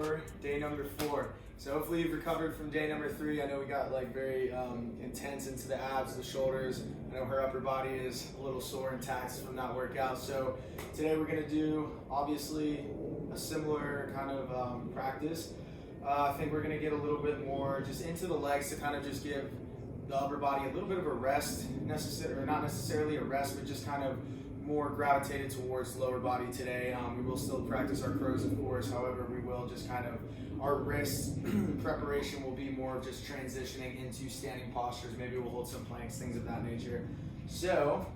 for day number 4. So hopefully you've recovered from day number 3. I know we got like very intense into the abs, the shoulders. I know her upper body is a little sore and taxed from that workout. So today we're gonna do obviously a similar kind of practice. I think we're gonna get a little bit more just into the legs to kind of just give the upper body a little bit of a rest, or not necessarily a rest, but just kind of more gravitated towards lower body today. We will still practice our crows, of course. However, we will just kind of, our wrist preparation will be more of just transitioning into standing postures. Maybe we'll hold some planks, things of that nature. So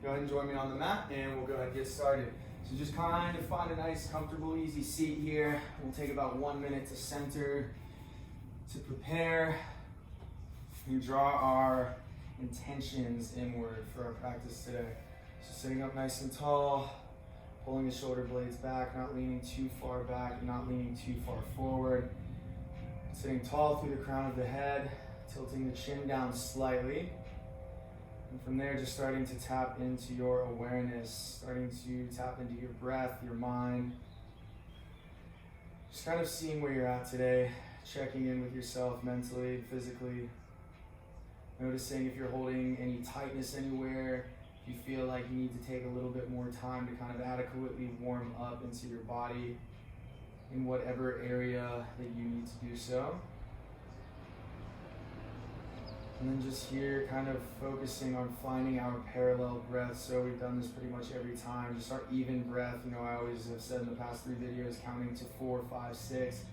go ahead and join me on the mat and we'll go ahead and get started. So just kind of find a nice, comfortable, easy seat here. We'll take about 1 minute to center, to prepare, and draw our intentions inward for our practice today. So sitting up nice and tall, pulling the shoulder blades back, not leaning too far back, not leaning too far forward. Sitting tall through the crown of the head, tilting the chin down slightly. And from there, just starting to tap into your awareness, starting to tap into your breath, your mind. Just kind of seeing where you're at today, checking in with yourself mentally, physically. Noticing if you're holding any tightness anywhere, if you feel like you need to take a little bit more time to kind of adequately warm up into your body in whatever area that you need to do so. And then just here, kind of focusing on finding our parallel breath. So we've done this pretty much every time, just our even breath. You know, I always have said in the past 3 videos, counting to 4, 5, 6.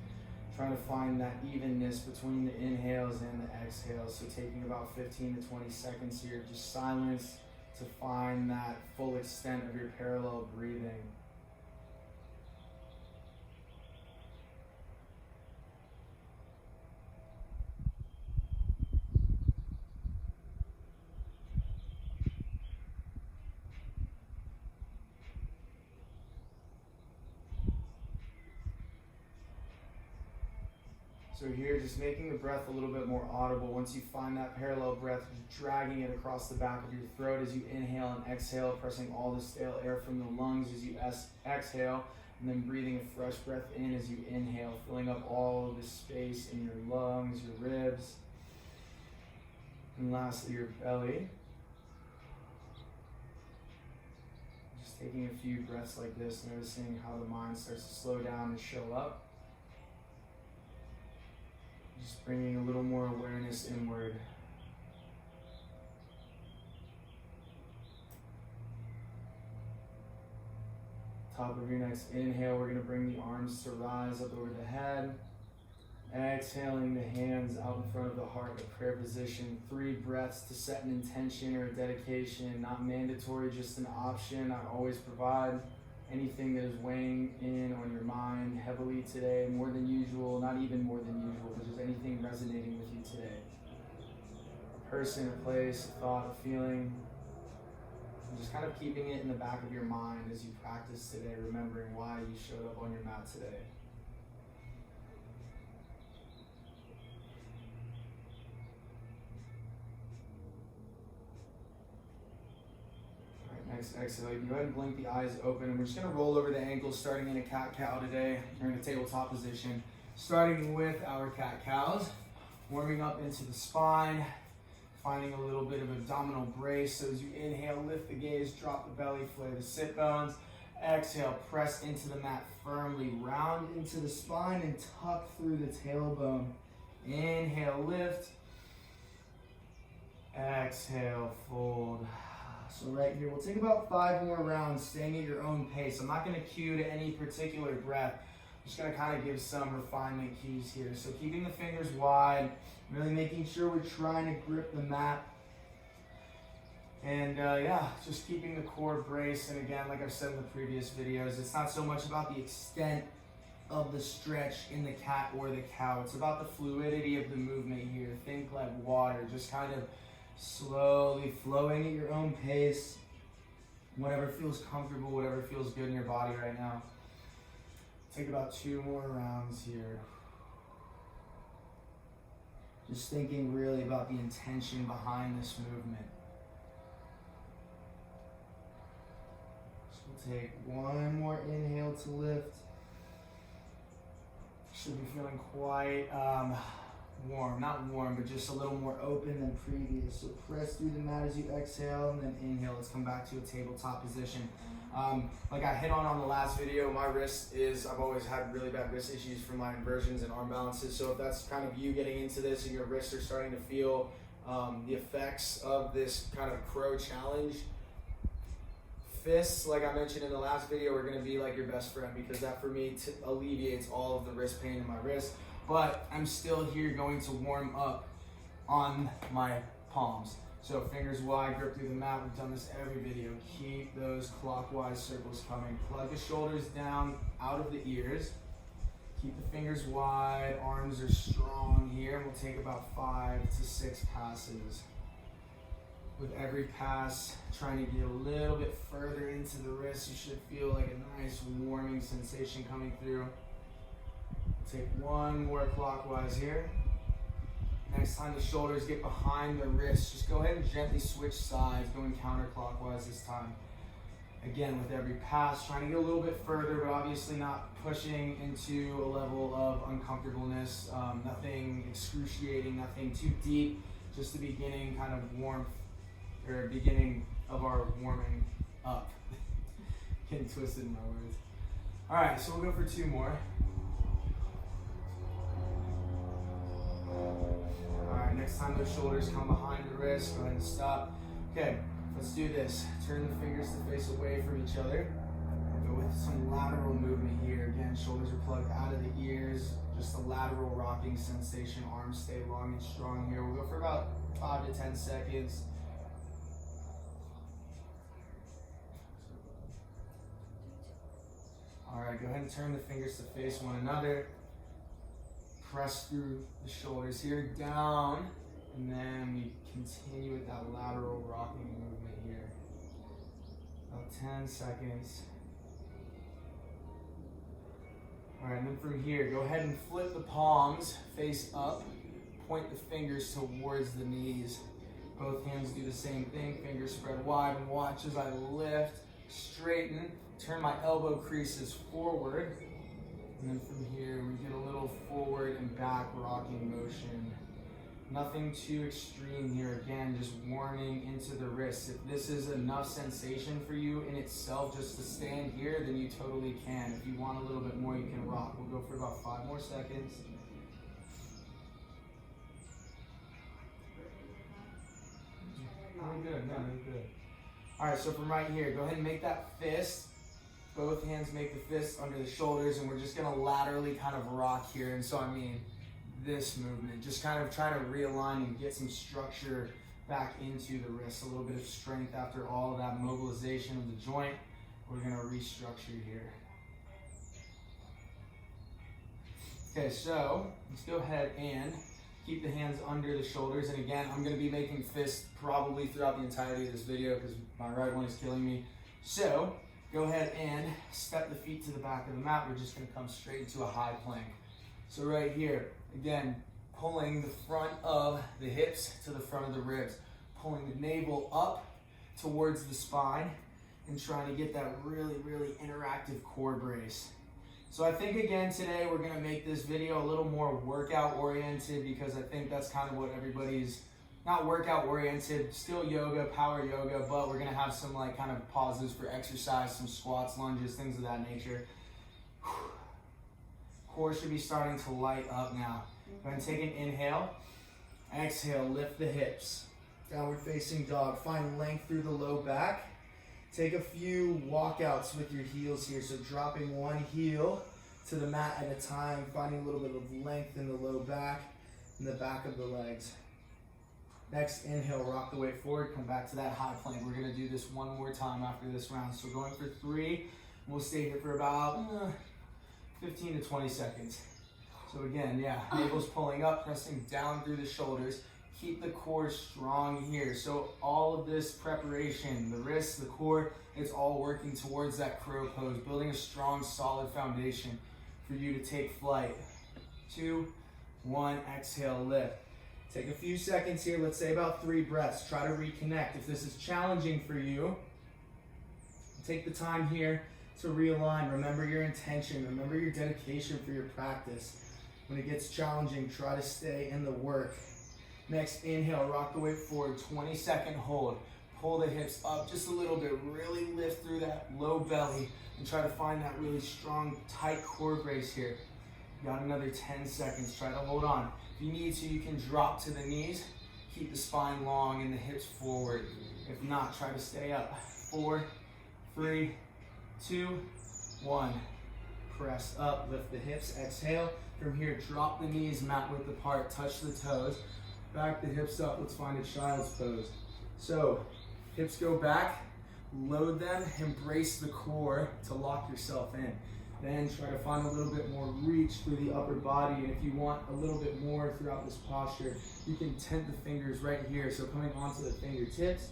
Trying to find that evenness between the inhales and the exhales. So taking about 15 to 20 seconds here, just silence to find that full extent of your parallel breathing. So here, just making the breath a little bit more audible. Once you find that parallel breath, just dragging it across the back of your throat as you inhale and exhale, pressing all the stale air from the lungs as you exhale, and then breathing a fresh breath in as you inhale, filling up all of the space in your lungs, your ribs, and lastly, your belly. Just taking a few breaths like this, noticing how the mind starts to slow down and show up. Just bringing a little more awareness inward. Top of your next inhale, we're going to bring the arms to rise up over the head. Exhaling the hands out in front of the heart in prayer position. 3 breaths to set an intention or a dedication. Not mandatory, just an option. I always provide. Anything that is weighing in on your mind heavily today, more than usual, not even more than usual, but just anything resonating with you today. A person, a place, a thought, a feeling. And just kind of keeping it in the back of your mind as you practice today, remembering why you showed up on your mat today. Next exhale, you can go ahead and blink the eyes open, and we're just going to roll over the ankles, starting in a cat-cow today. You're in a tabletop position, starting with our cat-cows, warming up into the spine, finding a little bit of abdominal brace. So as you inhale, lift the gaze, drop the belly, flare the sit bones. Exhale, press into the mat firmly, round into the spine and tuck through the tailbone. Inhale, lift. Exhale, fold. So right here, we'll take about 5 more rounds, staying at your own pace. I'm not going to cue to any particular breath. I'm just going to kind of give some refinement cues here. So keeping the fingers wide, really making sure we're trying to grip the mat. And yeah, just keeping the core braced. And again, like I've said in the previous videos, it's not so much about the extent of the stretch in the cat or the cow. It's about the fluidity of the movement here. Think like water, just kind of slowly flowing at your own pace, whatever feels comfortable, whatever feels good in your body right now. Take about 2 more rounds here. Just thinking really about the intention behind this movement. So we'll take 1 more inhale to lift. Should be feeling quite warm, not warm, but just a little more open than previous. So press through the mat as you exhale, and then inhale. Let's come back to a tabletop position. Like I hit on the last video, my wrist I've always had really bad wrist issues from my inversions and arm balances. So if that's kind of you getting into this and your wrists are starting to feel the effects of this kind of crow challenge, fists, like I mentioned in the last video, are going to be like your best friend, because that for me alleviates all of the wrist pain in my wrist. But I'm still here going to warm up on my palms. So fingers wide, grip through the mat. We've done this every video. Keep those clockwise circles coming. Plug the shoulders down out of the ears. Keep the fingers wide, arms are strong here. We'll take about 5 to 6 passes. With every pass, trying to get a little bit further into the wrist. You should feel like a nice warming sensation coming through. Take one more clockwise here. Next time the shoulders get behind the wrist, just go ahead and gently switch sides, going counterclockwise this time. Again, with every pass, trying to get a little bit further, but obviously not pushing into a level of uncomfortableness. Nothing excruciating, nothing too deep, just the beginning kind of warmth, or beginning of our warming up. Getting twisted in my words. All right, so we'll go for 2 more. Alright, next time those shoulders come behind the wrist, go ahead and stop. Okay, let's do this. Turn the fingers to face away from each other. We'll go with some lateral movement here. Again, shoulders are plugged out of the ears. Just a lateral rocking sensation. Arms stay long and strong here. We'll go for about 5 to 10 seconds. Alright, go ahead and turn the fingers to face one another. Press through the shoulders here, down, and then we continue with that lateral rocking movement here. About 10 seconds. All right, and then from here, go ahead and flip the palms face up, point the fingers towards the knees. Both hands do the same thing, fingers spread wide, and watch as I lift, straighten, turn my elbow creases forward. And then from here, we get a little forward and back rocking motion. Nothing too extreme here. Again, just warming into the wrists. If this is enough sensation for you in itself just to stand here, then you totally can. If you want a little bit more, you can rock. We'll go for about 5 more seconds. Really good, yeah, really good. All right, so from right here, go ahead and make that fist. Both hands make the fist under the shoulders, and we're just gonna laterally kind of rock here. And so I mean this movement, just kind of try to realign and get some structure back into the wrist, a little bit of strength after all of that mobilization of the joint. We're gonna restructure here. Okay, so let's go ahead and keep the hands under the shoulders. And again, I'm gonna be making fists probably throughout the entirety of this video because my right one is killing me. So go ahead and step the feet to the back of the mat. We're just gonna come straight into a high plank. So right here, again, pulling the front of the hips to the front of the ribs, pulling the navel up towards the spine, and trying to get that really, really interactive core brace. So I think again today we're gonna make this video a little more workout oriented, because I think that's kind of what everybody's, not workout oriented, still yoga, power yoga, but we're gonna have some like kind of pauses for exercise, some squats, lunges, things of that nature. Core should be starting to light up now. Go ahead and take an inhale. Exhale, lift the hips. Downward facing dog. Find length through the low back. Take a few walkouts with your heels here. So dropping one heel to the mat at a time, finding a little bit of length in the low back and the back of the legs. Next, inhale, rock the weight forward, come back to that high plank. We're gonna do this one more time after this round. So going for 3, we'll stay here for about 15 to 20 seconds. So again, yeah, navel's pulling up, pressing down through the shoulders. Keep the core strong here. So all of this preparation, the wrists, the core, it's all working towards that crow pose, building a strong, solid foundation for you to take flight. 2, 1, exhale, lift. Take a few seconds here, let's say about 3 breaths. Try to reconnect. If this is challenging for you, take the time here to realign. Remember your intention, remember your dedication for your practice. When it gets challenging, try to stay in the work. Next, inhale, rock the weight forward, 20-second hold. Pull the hips up just a little bit, really lift through that low belly and try to find that really strong, tight core brace here. You got another 10 seconds, try to hold on. If you need to, you can drop to the knees, keep the spine long and the hips forward. If not, try to stay up. 4, 3, 2, 1. Press up, lift the hips, exhale. From here, drop the knees, mat width apart, touch the toes. Back the hips up, let's find a child's pose. So, hips go back, load them, embrace the core to lock yourself in. Then try to find a little bit more reach through the upper body, and if you want a little bit more throughout this posture, you can tent the fingers right here. So coming onto the fingertips,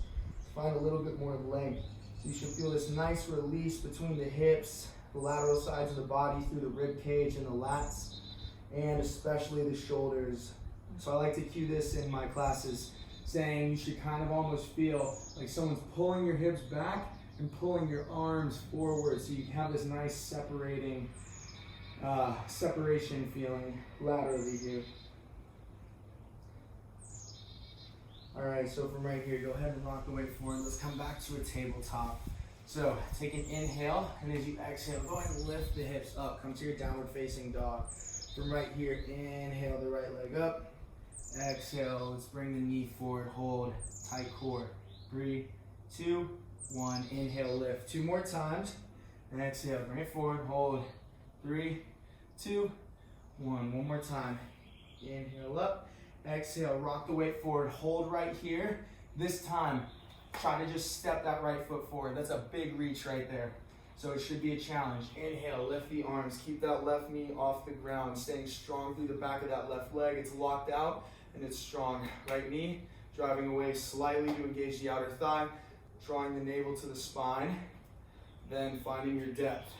find a little bit more length. So you should feel this nice release between the hips, the lateral sides of the body through the rib cage and the lats, and especially the shoulders. So I like to cue this in my classes, saying you should kind of almost feel like someone's pulling your hips back and pulling your arms forward, so you have this nice separation feeling laterally here. All right, so from right here, go ahead and rock the weight forward. Let's come back to a tabletop. So take an inhale, and as you exhale, go ahead and lift the hips up. Come to your downward facing dog. From right here, inhale the right leg up. Exhale, let's bring the knee forward, hold, tight core. 3, 2, 1, inhale, lift. 2 more times, and exhale, bring it forward, hold. 3, 2, 1, one more time. Inhale up, exhale, rock the weight forward, hold right here. This time, try to just step that right foot forward. That's a big reach right there. So it should be a challenge. Inhale, lift the arms, keep that left knee off the ground, staying strong through the back of that left leg. It's locked out and it's strong. Right knee, driving away slightly to engage the outer thigh, drawing the navel to the spine, then finding your depth.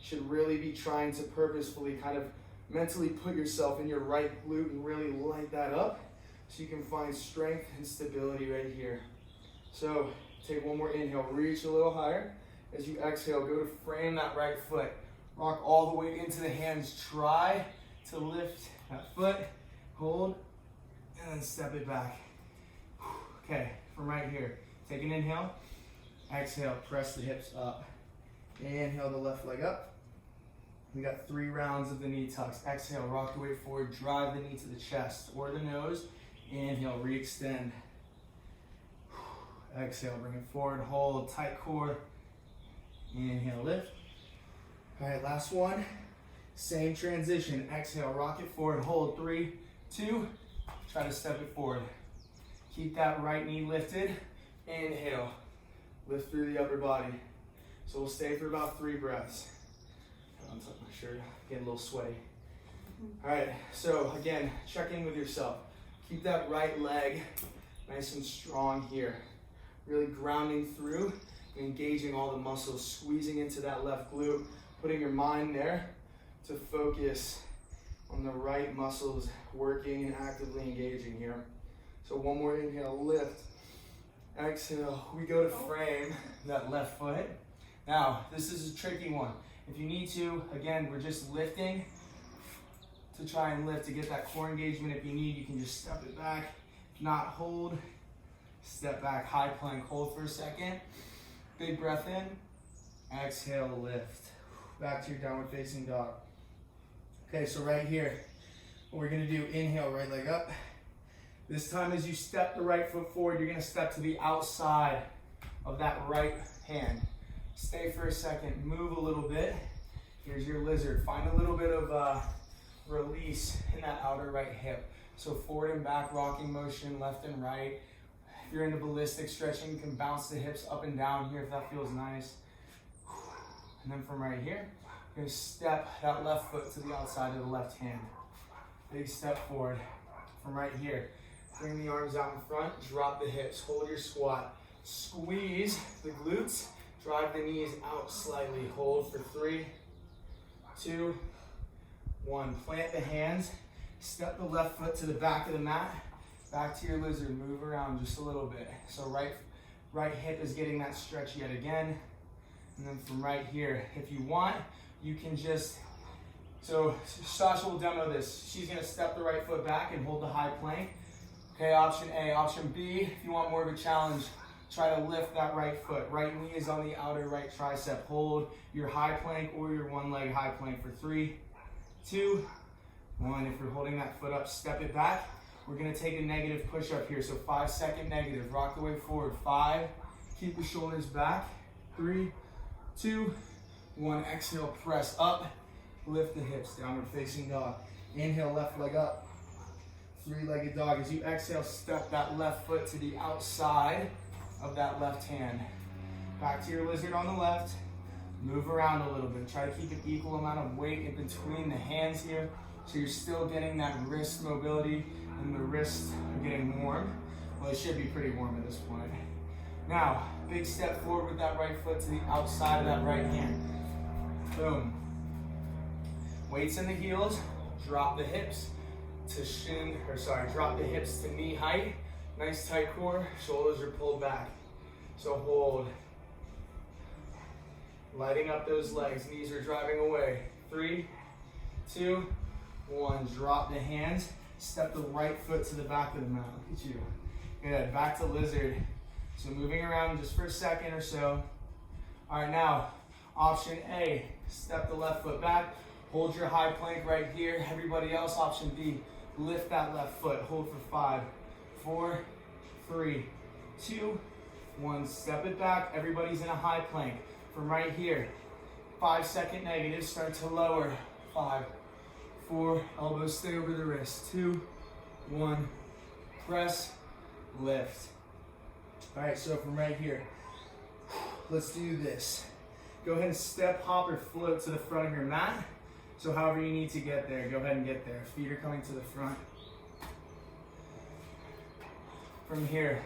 You should really be trying to purposefully kind of mentally put yourself in your right glute and really light that up so you can find strength and stability right here. So take one more inhale, reach a little higher. As you exhale, go to frame that right foot. Rock all the way into the hands. Try to lift that foot, hold, and then step it back. Okay, from right here, take an inhale. Exhale, press the hips up. Inhale the left leg up. We got 3 rounds of the knee tucks. Exhale, rock the weight forward, drive the knee to the chest or the nose. Inhale, re-extend. Exhale, bring it forward, hold, tight core. Inhale, lift. All right, last one. Same transition. Exhale, rock it forward, hold. 3, 2, try to step it forward. Keep that right knee lifted. Inhale, lift through the upper body. So we'll stay for about 3 breaths. Untuck my shirt, getting a little sweaty. All right, so again, check in with yourself. Keep that right leg nice and strong here. Really grounding through, engaging all the muscles, squeezing into that left glute, putting your mind there to focus on the right muscles working and actively engaging here. So one more inhale, lift. Exhale, we go to frame that left foot. Now, this is a tricky one. If you need to, again, we're just lifting to try and lift to get that core engagement. If you need, you can just step it back. If not, hold, step back, high plank, hold for a second. Big breath in, exhale, lift. Back to your downward facing dog. Okay, so right here, what we're gonna do, inhale, right leg up. This time as you step the right foot forward, you're gonna step to the outside of that right hand. Stay for a second, move a little bit. Here's your lizard. Find a little bit of release in that outer right hip. So forward and back rocking motion, left and right. If you're into ballistic stretching, you can bounce the hips up and down here if that feels nice. And then from right here, you're gonna step that left foot to the outside of the left hand. Big step forward. From right here, bring the arms out in front, drop the hips, hold your squat. Squeeze the glutes, drive the knees out slightly. Hold for 3, 2, 1. Plant the hands, step the left foot to the back of the mat. Back to your lizard, move around just a little bit. So right hip is getting that stretch yet again. And then from right here, if you want, you can just So Sasha will demo this. She's gonna step the right foot back and hold the high plank. Okay, option A. Option B, if you want more of a challenge, try to lift that right foot. Right knee is on the outer right tricep. Hold your high plank or your one leg high plank for 3, 2, 1. If you're holding that foot up, step it back. We're gonna take a negative push up here. So 5-second negative. Rock the way forward. 5, keep the shoulders back. 3, 2, 1. Exhale, press up. Lift the hips. Downward facing dog. Inhale, left leg up. 3-legged dog. As you exhale, step that left foot to the outside of that left hand. Back to your lizard on the left. Move around a little bit. Try to keep an equal amount of weight in between the hands here, so you're still getting that wrist mobility and the wrists are getting warm. Well, it should be pretty warm at this point. Now, big step forward with that right foot to the outside of that right hand. Boom. Weights in the heels. Drop the hips to drop the hips to knee height. Nice tight core, shoulders are pulled back. So hold. Lighting up those legs, knees are driving away. 3, 2, 1. Drop the hands, step the right foot to the back of the mat. Look at you. Good, back to lizard. So moving around just for a second or so. All right, now, option A, step the left foot back. Hold your high plank right here. Everybody else, option B, lift that left foot. Hold for 5, 4, 3, 2, 1. Step it back. Everybody's in a high plank. From right here, 5-second negative. Start to lower. 5, 4. Elbows stay over the wrist. 2, 1. Press, lift. All right, so from right here, let's do this. Go ahead and step, hop, or float to the front of your mat. So however you need to get there, go ahead and get there. Feet are coming to the front. From here,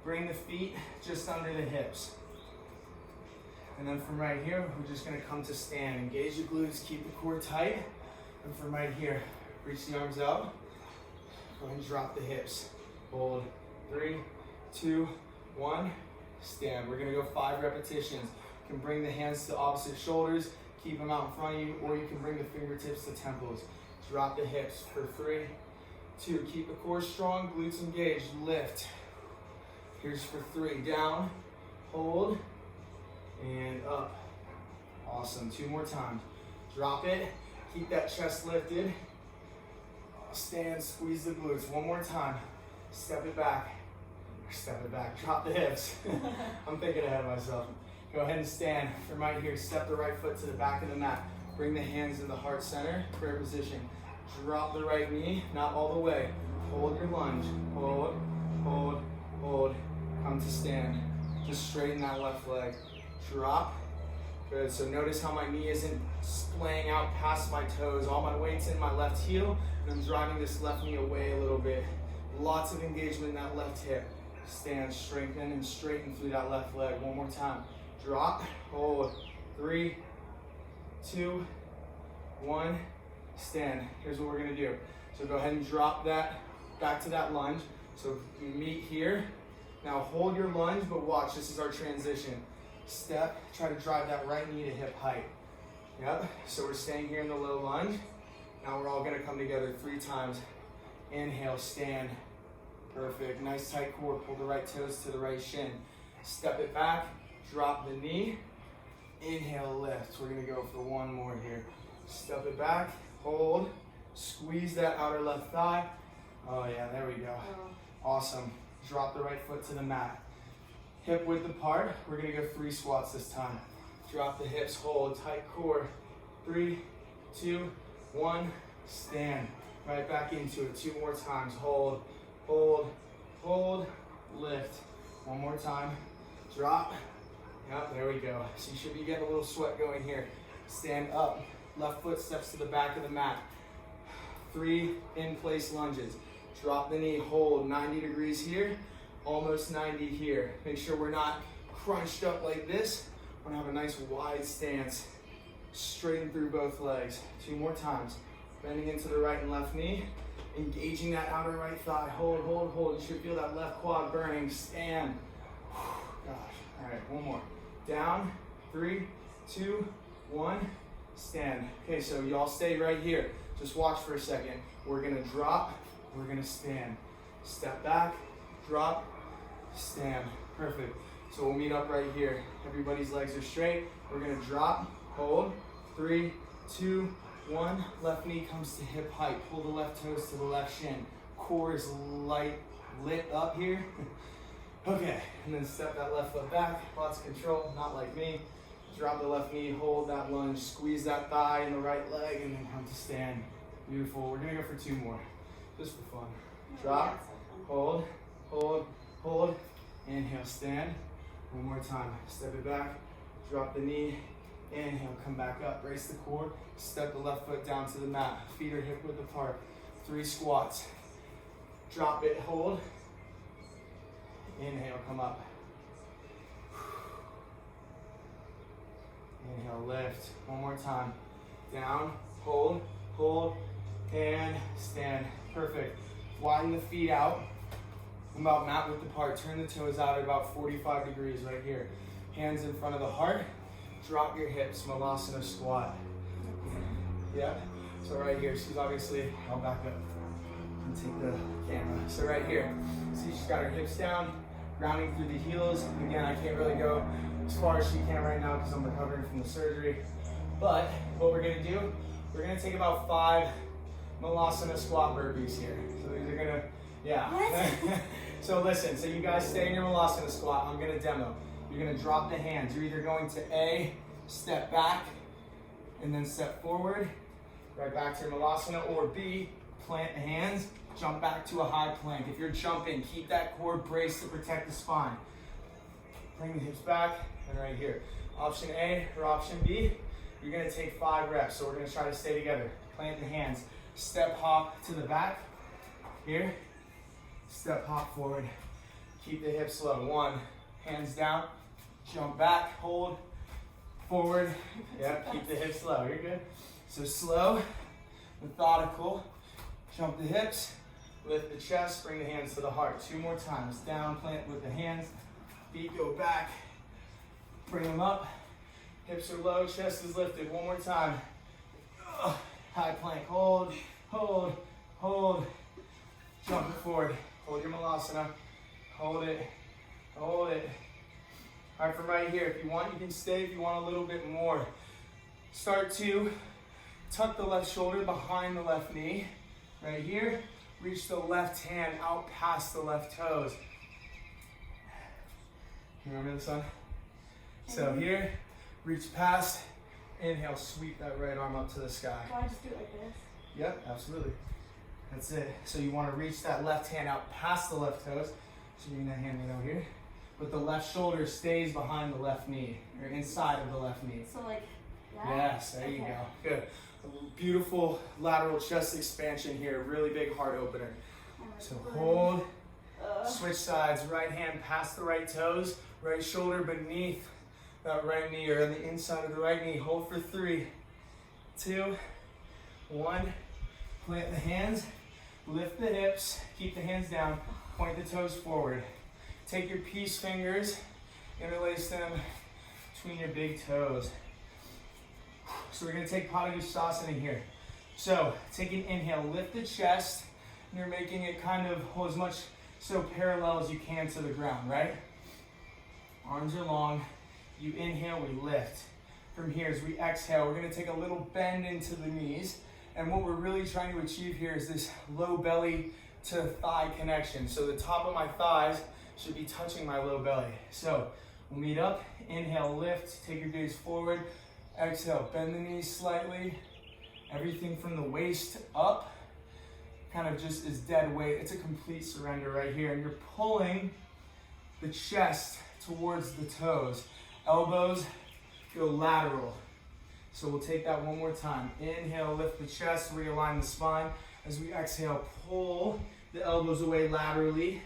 bring the feet just under the hips. And then from right here, we're just gonna come to stand. Engage the glutes, keep the core tight. And from right here, reach the arms out. Go ahead and drop the hips. Hold. 3, 2, 1. Stand. We're gonna go 5 repetitions. You can bring the hands to opposite shoulders. Keep them out in front of you, or you can bring the fingertips to temples. Drop the hips for 3, 2. Keep the core strong, glutes engaged. Lift. Here's for 3. Down, hold, and up. Awesome. 2 more times. Drop it. Keep that chest lifted. Stand, squeeze the glutes. 1 more time. Step it back. Step it back. Drop the hips. I'm thinking ahead of myself. Go ahead and stand from right here. Step the right foot to the back of the mat. Bring the hands in the heart center, prayer position. Drop the right knee, not all the way. Hold your lunge. Hold, hold, hold. Come to stand. Just straighten that left leg. Drop. Good. So notice how my knee isn't splaying out past my toes. All my weight's in my left heel, and I'm driving this left knee away a little bit. Lots of engagement in that left hip. Stand, strengthen, and straighten through that left leg. 1 more time. Drop, hold. 3, 2, 1. Stand. Here's what we're gonna do. So go ahead and drop that back to that lunge. So we meet here. Now hold your lunge, but watch, this is our transition. Step, try to drive that right knee to hip height. Yep, so we're staying here in the low lunge. Now we're all gonna come together 3 times. Inhale, stand. Perfect, nice tight core. Pull the right toes to the right shin. Step it back, drop the knee. Inhale, lift. We're gonna go for 1 more here. Step it back, hold. Squeeze that outer left thigh. Oh yeah, there we go. Awesome. Drop the right foot to the mat. Hip width apart. We're gonna go 3 squats this time. Drop the hips, hold, tight core. 3, 2, 1, stand. Right back into it. 2 more times. Hold, hold, hold, lift. 1 more time. Drop. Yep, there we go. So you should be getting a little sweat going here. Stand up. Left foot steps to the back of the mat. 3 in-place lunges. Drop the knee, hold 90 degrees here, almost 90 here. Make sure we're not crunched up like this. We're gonna have a nice wide stance. Straighten through both legs. 2 more times. Bending into the right and left knee. Engaging that outer right thigh. Hold, hold, hold. You should feel that left quad burning. Stand. Gosh. All right, 1 more. Down. 3, 2, 1. stand. Okay, so y'all stay right here. Just watch for a second. We're gonna drop, we're gonna stand. Step back, drop, stand. Perfect. So we'll meet up right here. Everybody's legs are straight. We're gonna drop, hold, 3, 2, 1. Left knee comes to hip height. Pull the left toes to the left shin. Core is lit up here. Okay, and then step that left foot back. Lots of control, not like me. Drop the left knee, hold that lunge, squeeze that thigh in the right leg, and then come to stand. Beautiful. We're gonna go for 2 more, just for fun. Drop, hold, hold, hold. Inhale, stand. One more time. Step it back, drop the knee. Inhale, come back up, brace the core. Step the left foot down to the mat. Feet are hip width apart. 3 squats. Drop it, hold. Inhale, come up. Inhale, lift. One more time. Down, hold, hold, and stand. Perfect. Widen the feet out. About mat width apart. Turn the toes out at about 45 degrees right here. Hands in front of the heart. Drop your hips. Malasana squat. Yeah. So right here, she's obviously, I'll back up and take the camera. So right here, see she's got her hips down, grounding through the heels. Again, I can't really go as far as she can right now because I'm recovering from the surgery. But what we're gonna do, we're gonna take about 5 Malasana squat burpees here. So these are gonna, yeah. So listen, so you guys stay in your Malasana squat. I'm gonna demo. You're gonna drop the hands. You're either going to A, step back, and then step forward, right back to your Malasana, or B, plant the hands, jump back to a high plank. If you're jumping, keep that core braced to protect the spine. Bring the hips back, and right here. Option A or option B, you're gonna take 5 reps. So we're gonna try to stay together. Plant the hands, step hop to the back, here, step hop forward. Keep the hips low. 1, hands down, jump back, hold, forward. Yep, keep the hips low, you're good. So slow, methodical, jump the hips, lift the chest, bring the hands to the heart. 2 more times. Down, plant with the hands, feet go back, bring them up, hips are low, chest is lifted. 1 more time. High plank, hold, hold, hold. Jump it forward, hold your Malasana, hold it, hold it. All right, from right here, if you want, you can stay. If you want a little bit more, start to tuck the left shoulder behind the left knee. Right here, reach the left hand out past the left toes. You remember this one? So here, reach past, inhale, sweep that right arm up to the sky. Do I just do it like this? Yep, absolutely. That's it. So you want to reach that left hand out past the left toes. So you're gonna hand it out here. But the left shoulder stays behind the left knee, or inside of the left knee. So like that? Yes, there you Okay. go. Good. A beautiful lateral chest expansion here. Really big heart opener. Oh my So God. hold, switch sides. Right hand past the right toes. Right shoulder beneath that right knee, or on the inside of the right knee. Hold for 3, 2, 1. Plant the hands. Lift the hips. Keep the hands down. Point the toes forward. Take your peace fingers, interlace them between your big toes. So we're gonna take Padangusthasana here. So take an inhale, lift the chest, and you're making it kind of as much so parallel as you can to the ground, right? Arms are long. You inhale, we lift. From here, as we exhale, we're gonna take a little bend into the knees. And what we're really trying to achieve here is this low belly to thigh connection. So the top of my thighs should be touching my low belly. So we'll meet up, inhale, lift, take your gaze forward, exhale, bend the knees slightly. Everything from the waist up kind of just is dead weight. It's a complete surrender right here. And you're pulling the chest towards the toes. Elbows go lateral. So we'll take that one more time. Inhale, lift the chest, realign the spine. As we exhale, pull the elbows away laterally.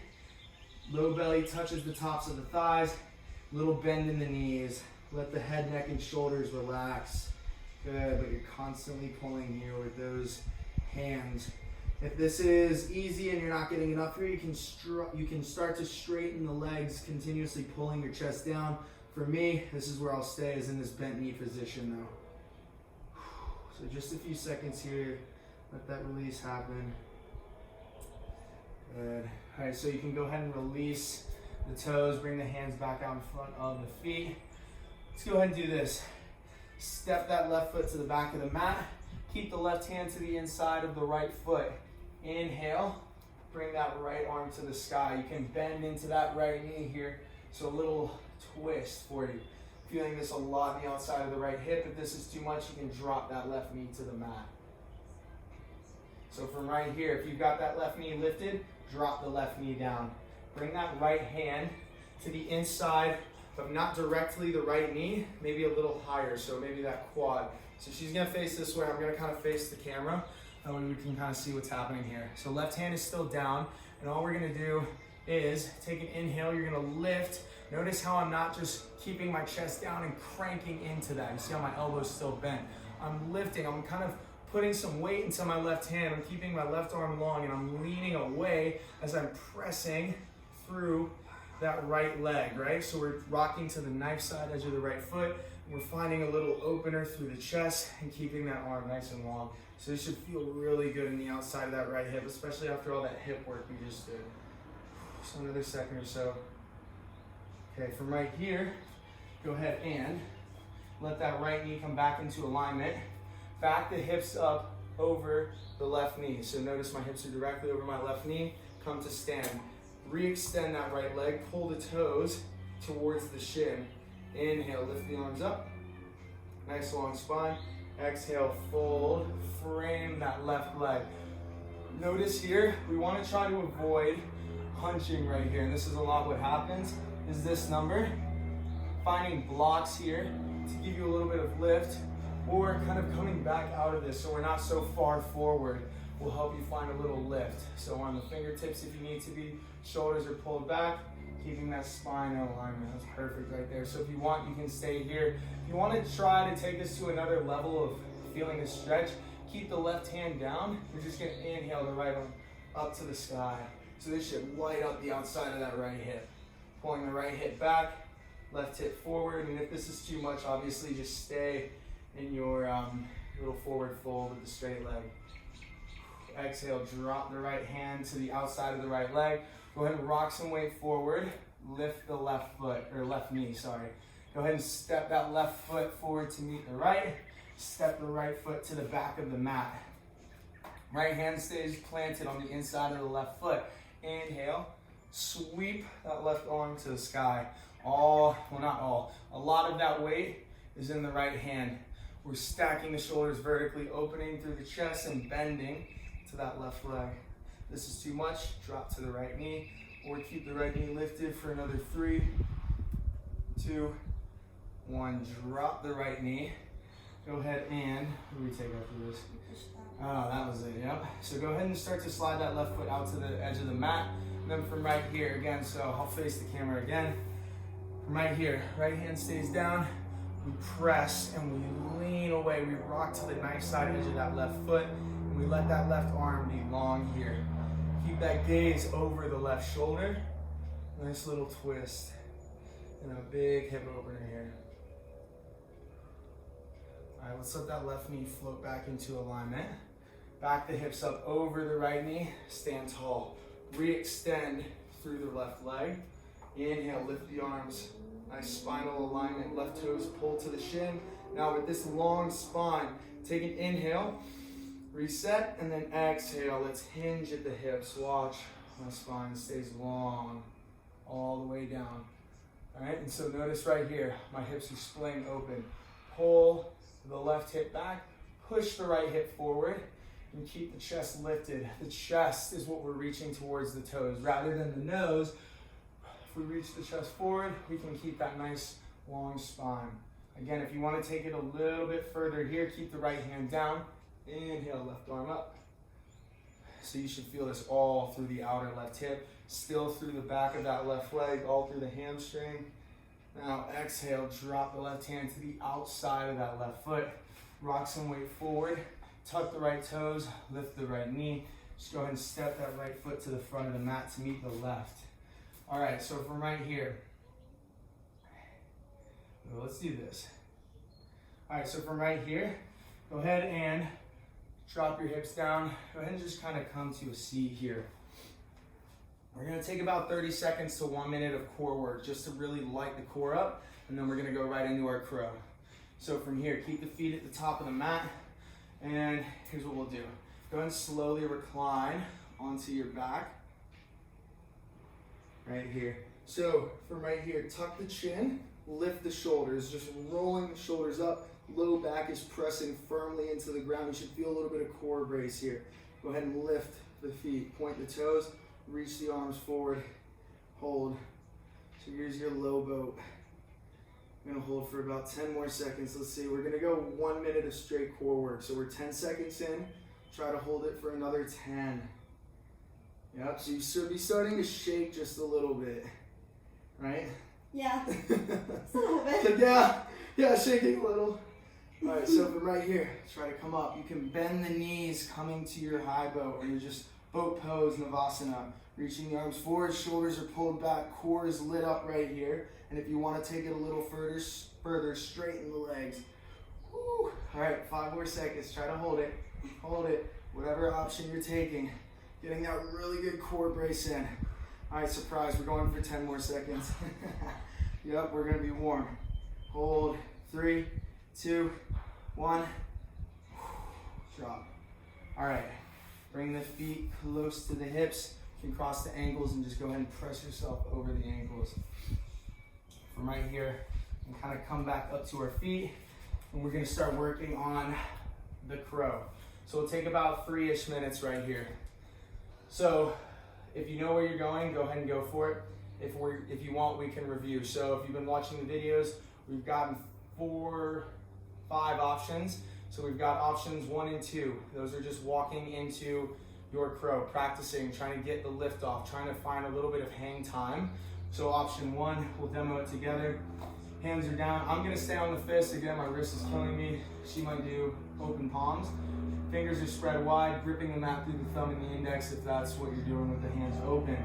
Low belly touches the tops of the thighs. Little bend in the knees. Let the head, neck, and shoulders relax. Good, but you're constantly pulling here with those hands. If this is easy and you're not getting enough here, you can start to straighten the legs, continuously pulling your chest down. For me, this is where I'll stay, is in this bent knee position though. So just a few seconds here. Let that release happen. Good. All right, so you can go ahead and release the toes, bring the hands back out in front of the feet. Let's go ahead and do this. Step that left foot to the back of the mat. Keep the left hand to the inside of the right foot. Inhale, bring that right arm to the sky. You can bend into that right knee here. So a little twist for you. Feeling this a lot on the outside of the right hip. If this is too much, you can drop that left knee to the mat. So from right here, if you've got that left knee lifted, drop the left knee down. Bring that right hand to the inside of not directly the right knee, maybe a little higher, so maybe that quad. So she's gonna face this way, I'm gonna kind of face the camera, that way we can kind of see what's happening here. So left hand is still down, and all we're gonna do is take an inhale, you're gonna lift. Notice how I'm not just keeping my chest down and cranking into that. You see how my elbow's still bent. I'm lifting, I'm kind of putting some weight into my left hand. I'm keeping my left arm long and I'm leaning away as I'm pressing through that right leg, right? So we're rocking to the knife side edge of the right foot. We're finding a little opener through the chest and keeping that arm nice and long. So this should feel really good in the outside of that right hip, especially after all that hip work we just did. So another second or so. Okay, from right here, go ahead and let that right knee come back into alignment. Back the hips up over the left knee. So notice my hips are directly over my left knee. Come to stand. Re-extend that right leg. Pull the toes towards the shin. Inhale, lift the arms up. Nice long spine. Exhale, fold. Frame that left leg. Notice here, we want to try to avoid hunching right here. And this is a lot what happens, is this number. Finding blocks here to give you a little bit of lift, or kind of coming back out of this so we're not so far forward will help you find a little lift. So on the fingertips if you need to be, shoulders are pulled back, keeping that spine in alignment. That's perfect right there. So if you want, you can stay here. If you want to try to take this to another level of feeling the stretch, keep the left hand down. You're just going to inhale the right arm up to the sky. So this should light up the outside of that right hip. Pulling the right hip back, left hip forward, and if this is too much, obviously just stay in your little forward fold with the straight leg. Exhale, drop the right hand to the outside of the right leg. Go ahead and rock some weight forward. Lift the left foot, or left knee, sorry. Go ahead and step that left foot forward to meet the right. Step the right foot to the back of the mat. Right hand stays planted on the inside of the left foot. Inhale, sweep that left arm to the sky. A lot of that weight is in the right hand. We're stacking the shoulders vertically, opening through the chest and bending to that left leg. This is too much, drop to the right knee, or keep the right knee lifted for another 3, 2, 1. Drop the right knee. Go ahead and, what do we take after this? Oh, that was it, yep. So go ahead and start to slide that left foot out to the edge of the mat. And then from right here, again, so I'll face the camera again. From right here, right hand stays down. We press and we lean away. We rock to the knife side edge of that left foot. And we let that left arm be long here. Keep that gaze over the left shoulder. Nice little twist. And a big hip opener here. All right, let's let that left knee float back into alignment. Back the hips up over the right knee. Stand tall. Re-extend through the left leg. Inhale, lift the arms. Nice spinal alignment. Left toes pull to the shin. Now with this long spine, take an inhale, reset, and then exhale. Let's hinge at the hips. Watch my spine stays long all the way down. All right, and so notice right here, my hips are splaying open. Pull the left hip back, push the right hip forward, and keep the chest lifted. The chest is what we're reaching towards the toes rather than the nose. If we reach the chest forward, we can keep that nice long spine. Again, if you want to take it a little bit further here, keep the right hand down. Inhale, left arm up. So you should feel this all through the outer left hip, still through the back of that left leg, all through the hamstring. Now exhale, drop the left hand to the outside of that left foot. Rock some weight forward, tuck the right toes, lift the right knee. Just go ahead and step that right foot to the front of the mat to meet the left. All right, so from right here, let's do this. All right, so from right here, Go ahead and drop your hips down. Go ahead and just kind of come to a seat here. We're gonna take about 30 seconds to 1 minute of core work just to really light the core up, and then we're gonna go right into our crow. So from here, keep the feet at the top of the mat, and here's what we'll do. Go ahead and slowly recline onto your back, right here. So from right here, tuck the chin, lift the shoulders, just rolling the shoulders up. Low back is pressing firmly into the ground. You should feel a little bit of core brace here. Go ahead and lift the feet, point the toes, reach the arms forward, hold. So here's your low boat. I'm gonna hold for about 10 more seconds. Let's see, we're gonna go 1 minute of straight core work. So we're 10 seconds in, try to hold it for another 10. Yep, so you should be starting to shake just a little bit, right? Yeah, just a little bit. Like, yeah, shaking a little. All right, so from right here, try to come up. You can bend the knees coming to your high boat, or you're just boat pose, Navasana. Reaching the arms forward, shoulders are pulled back, core is lit up right here. And if you want to take it a little further, straighten the legs. Woo. All right, 5 more seconds. Try to hold it. Hold it. Whatever option you're taking. Getting that really good core brace in. All right, surprise, we're going for 10 more seconds. Yep, we're going to be warm. Hold. 3, 2, 1. Drop. All right, bring the feet close to the hips. You can cross the ankles and just go ahead and press yourself over the ankles. From right here, and kind of come back up to our feet, and we're gonna start working on the crow. So it'll take about 3-ish minutes right here. So if you know where you're going, go ahead and go for it. If you want, we can review. So if you've been watching the videos, we've gotten 4, 5 options. So we've got options 1 and 2. Those are just walking into your crow, practicing, trying to get the lift off, trying to find a little bit of hang time. So option 1, we'll demo it together. Hands are down. I'm gonna stay on the fist. Again, my wrist is killing me. She might do open palms. Fingers are spread wide, gripping the mat through the thumb and the index if that's what you're doing with the hands open.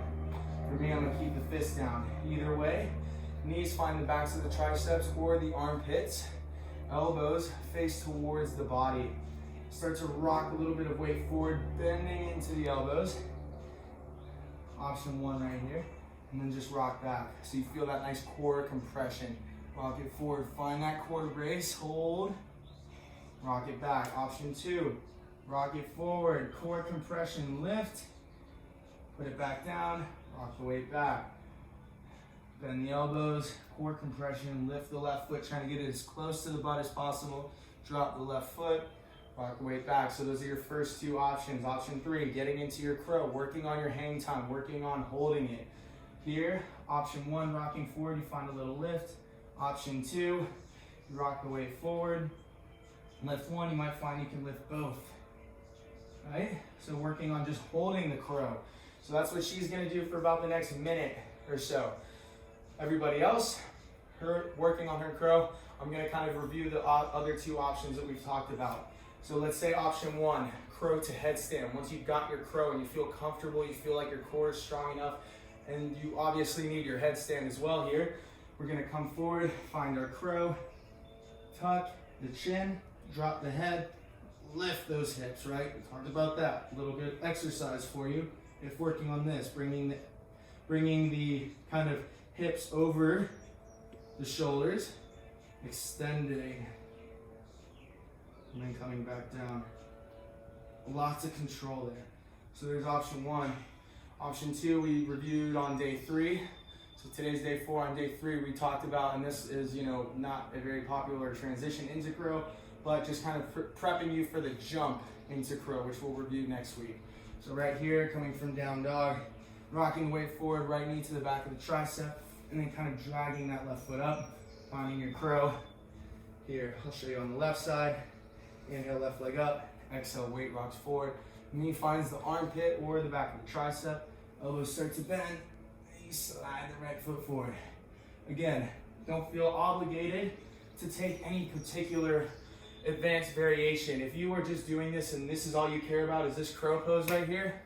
For me, I'm gonna keep the fist down. Either way, knees find the backs of the triceps or the armpits. Elbows face towards the body. Start to rock a little bit of weight forward, bending into the elbows. Option 1 right here. And then just rock back. So you feel that nice core compression. Rock it forward, find that core brace, hold. Rock it back. Option 2, rock it forward, core compression, lift. Put it back down, rock the weight back. Bend the elbows, core compression, lift the left foot, trying to get it as close to the butt as possible. Drop the left foot, rock the weight back. So those are your first 2 options. Option 3, getting into your crow, working on your hang time, working on holding it. Here, option 1, rocking forward, you find a little lift. Option 2, you rock the weight forward. Lift 1, you might find you can lift both. Right? So working on just holding the crow. So that's what she's gonna do for about the next minute or so. Everybody else, her working on her crow, I'm gonna kind of review the other 2 options that we've talked about. So let's say option 1, crow to headstand. Once you've got your crow and you feel comfortable, you feel like your core is strong enough, and you obviously need your headstand as well here. We're gonna come forward, find our crow, tuck the chin, drop the head, lift those hips, right? We talked about that. A little bit of exercise for you if working on this, bringing the kind of hips over the shoulders, extending, and then coming back down. Lots of control there. So there's option 1. Option 2, we reviewed on day 3. So today's day 4. On day 3, we talked about, and this is, not a very popular transition into crow, but just kind of prepping you for the jump into crow, which we'll review next week. So right here, coming from down dog, rocking the weight forward, right knee to the back of the tricep, and then kind of dragging that left foot up, finding your crow. Here, I'll show you on the left side. Inhale, left leg up. Exhale, weight rocks forward. Knee finds the armpit or the back of the tricep. Elbows start to bend. And you slide the right foot forward. Again, don't feel obligated to take any particular advanced variation. If you are just doing this and this is all you care about is this crow pose right here,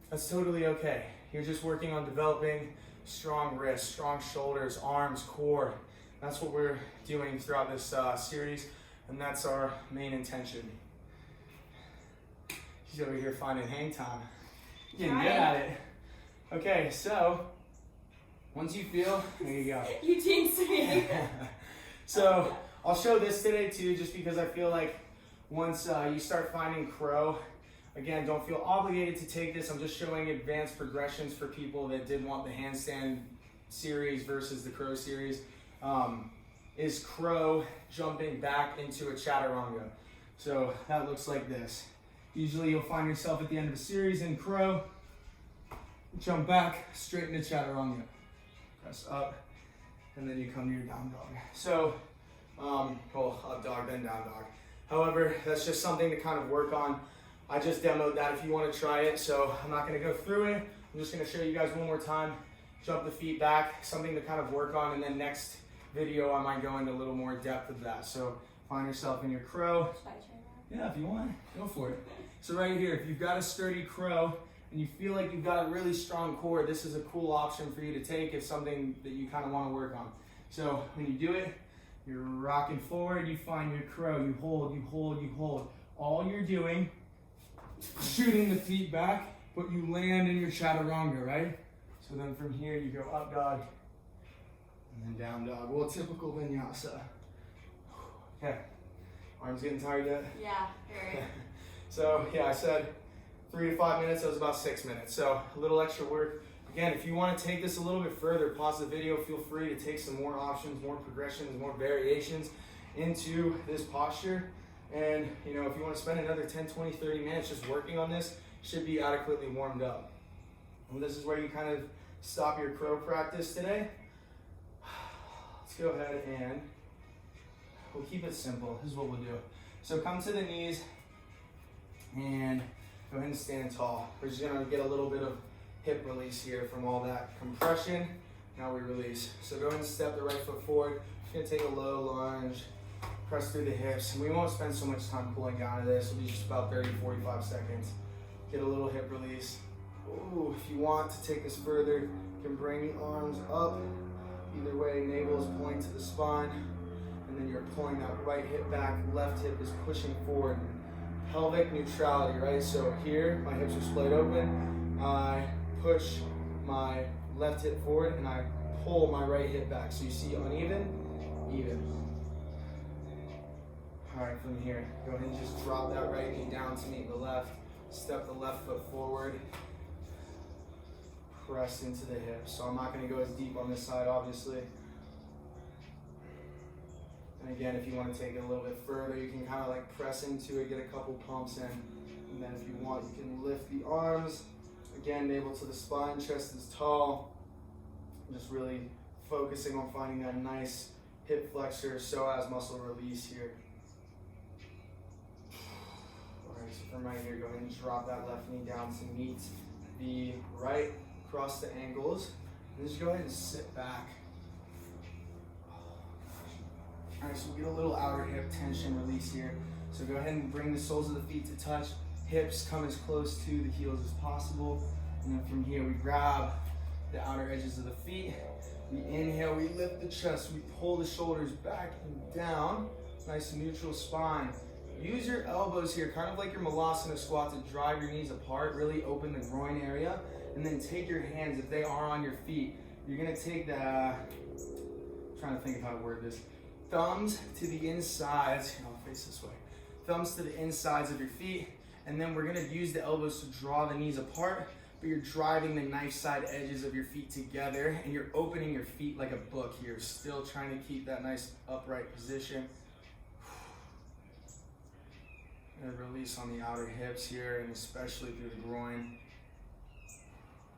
that's totally okay. You're just working on developing strong wrists, strong shoulders, arms, core. That's what we're doing throughout this series. And that's our main intention. She's over here finding hang time. Getting good at it. Okay, so once you feel, there you go. You jinxed me. So I'll show this today too, just because I feel like once you start finding crow, again, don't feel obligated to take this. I'm just showing advanced progressions for people that did want the handstand series versus the crow series. Is crow jumping back into a chaturanga. So that looks like this. Usually you'll find yourself at the end of a series in crow, jump back, straight into chaturanga. Press up, and then you come to your down dog. So, up dog, then down dog. However, that's just something to kind of work on. I just demoed that if you want to try it, so I'm not going to go through it. I'm just going to show you guys one more time. Jump the feet back, something to kind of work on, and then next video I might go into a little more depth of that. So find yourself in your crow. Should I try that? Yeah, if you want, go for it. So right here, if you've got a sturdy crow and you feel like you've got a really strong core, this is a cool option for you to take if something that you kind of want to work on. So when you do it, you're rocking forward, you find your crow, you hold, you hold, you hold. All you're doing, shooting the feet back, but you land in your chaturanga, right? So then from here, you go up dog, and then down dog. Well, typical vinyasa. Okay, arms getting tired yet? Yeah, very. So yeah, I said 3 to 5 minutes, that was about 6 minutes. So a little extra work. Again, if you want to take this a little bit further, pause the video, feel free to take some more options, more progressions, more variations into this posture. And you know, if you want to spend another 10, 20, 30 minutes just working on this, should be adequately warmed up. And this is where you kind of stop your crow practice today. Let's go ahead and we'll keep it simple. This is what we'll do. So come to the knees and go ahead and stand tall. We're just gonna get a little bit of hip release here from all that compression. Now we release. So go ahead and step the right foot forward. Just gonna take a low lunge, press through the hips. And we won't spend so much time pulling down to this. It'll be just about 30, 45 seconds. Get a little hip release. Ooh, if you want to take this further, you can bring the arms up. Either way, navel is pointing to the spine. And then you're pulling that right hip back, left hip is pushing forward. Pelvic neutrality, right? So here, my hips are splayed open. I push my left hip forward and I pull my right hip back. So you see uneven, even. All right, from here, go ahead and just drop that right knee down to meet the left. Step the left foot forward. Press into the hips. So I'm not going to go as deep on this side, obviously. And again, if you want to take it a little bit further, you can kind of like press into it, get a couple pumps in. And then if you want, you can lift the arms. Again, navel to the spine, chest is tall. Just really focusing on finding that nice hip flexor, psoas muscle release here. All right, so from right here, go ahead and drop that left knee down to meet the right, cross the ankles. And just go ahead and sit back. All right, so we get a little outer hip tension release here. So go ahead and bring the soles of the feet to touch. Hips come as close to the heels as possible. And then from here, we grab the outer edges of the feet. We inhale, we lift the chest, we pull the shoulders back and down. Nice neutral spine. Use your elbows here, kind of like your Malasana squat, to drive your knees apart, really open the groin area. And then take your hands, if they are on your feet, you're gonna take the, I'm trying to think of how to word this. Thumbs to the insides, I'll face this way. Thumbs to the insides of your feet, and then we're gonna use the elbows to draw the knees apart, but you're driving the knife side edges of your feet together, and you're opening your feet like a book here, still trying to keep that nice upright position. And release on the outer hips here, and especially through the groin.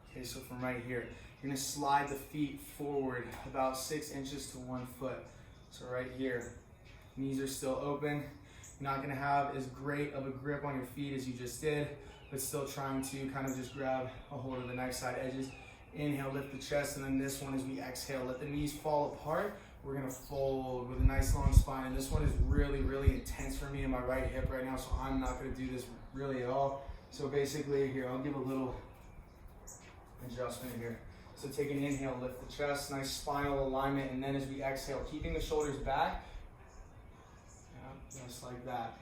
Okay, so from right here, you're gonna slide the feet forward about 6 inches to 1 foot. So right here, knees are still open. You're not gonna have as great of a grip on your feet as you just did, but still trying to kind of just grab a hold of the knife side edges. Inhale, lift the chest, and then this one as we exhale, let the knees fall apart. We're gonna fold with a nice long spine. And this one is really, really intense for me in my right hip right now, so I'm not gonna do this really at all. So basically here, I'll give a little adjustment here. So take an inhale, lift the chest, nice spinal alignment, and then as we exhale, keeping the shoulders back, Just like that.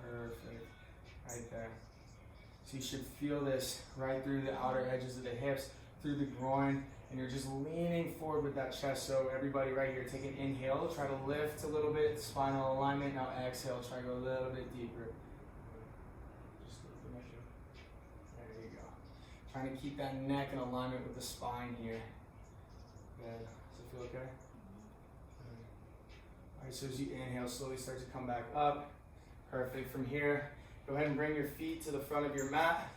Perfect. Right there. So you should feel this right through the outer edges of the hips, through the groin, and you're just leaning forward with that chest. So everybody right here, take an inhale, try to lift a little bit, spinal alignment. Now exhale, try to go a little bit deeper. Just a little bit. There you go. Trying to keep that neck in alignment with the spine here. Good. Does it feel okay? Alright, so as you inhale, slowly start to come back up. Perfect. From here, go ahead and bring your feet to the front of your mat.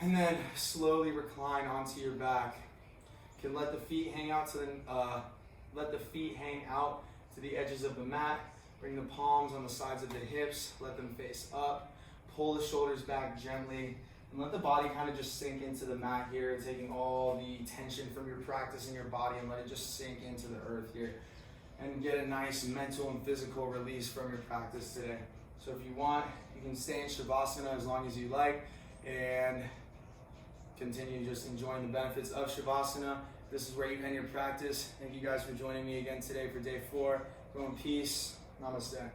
And then slowly recline onto your back. You can let the feet hang out to the edges of the mat. Bring the palms on the sides of the hips. Let them face up. Pull the shoulders back gently. And let the body kind of just sink into the mat here, taking all the tension from your practice in your body and let it just sink into the earth here. And get a nice mental and physical release from your practice today. So if you want, you can stay in Shavasana as long as you like and continue just enjoying the benefits of Shavasana. This is where you end your practice. Thank you guys for joining me again today for day 4. Go in peace. Namaste.